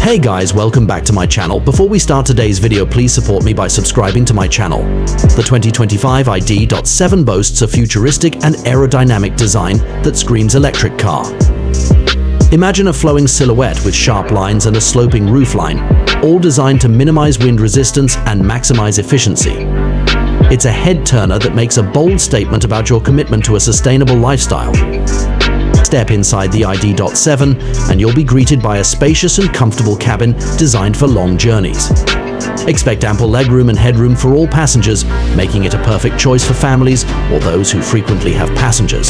Hey guys, welcome back to my channel. Before we start today's video, please support me by subscribing to my channel. The 2025 ID.7 boasts a futuristic and aerodynamic design that screams electric car. Imagine a flowing silhouette with sharp lines and a sloping roofline, all designed to minimize wind resistance and maximize efficiency. It's a head-turner that makes a bold statement about your commitment to a sustainable lifestyle. Step inside the ID.7 and you'll be greeted by a spacious and comfortable cabin designed for long journeys. Expect ample legroom and headroom for all passengers, making it a perfect choice for families or those who frequently have passengers.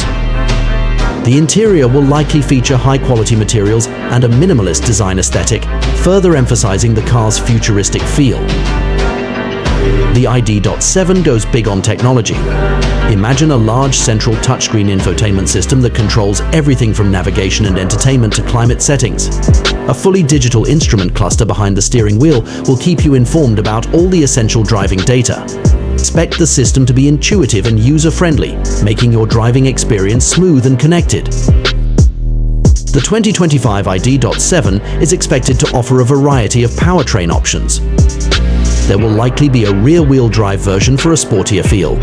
The interior will likely feature high-quality materials and a minimalist design aesthetic, further emphasizing the car's futuristic feel. The ID.7 goes big on technology. Imagine a large central touchscreen infotainment system that controls everything from navigation and entertainment to climate settings. A fully digital instrument cluster behind the steering wheel will keep you informed about all the essential driving data. Expect the system to be intuitive and user-friendly, making your driving experience smooth and connected. The 2025 ID.7 is expected to offer a variety of powertrain options. There will likely be a rear-wheel drive version for a sportier feel,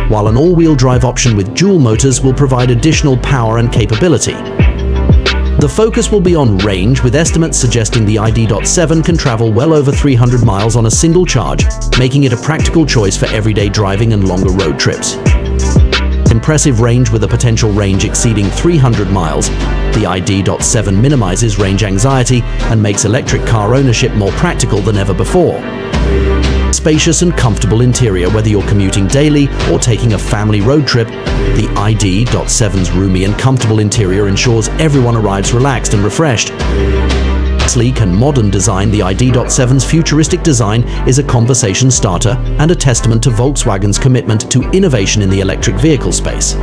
while an all-wheel drive option with dual motors will provide additional power and capability. The focus will be on range, with estimates suggesting the ID.7 can travel well over 300 miles on a single charge, making it a practical choice for everyday driving and longer road trips. Impressive range with a potential range exceeding 300 miles, the ID.7 minimizes range anxiety and makes electric car ownership more practical than ever before. Spacious and comfortable interior, whether you're commuting daily or taking a family road trip, the ID.7's roomy and comfortable interior ensures everyone arrives relaxed and refreshed. Sleek and modern design, the ID.7's futuristic design is a conversation starter and a testament to Volkswagen's commitment to innovation in the electric vehicle space.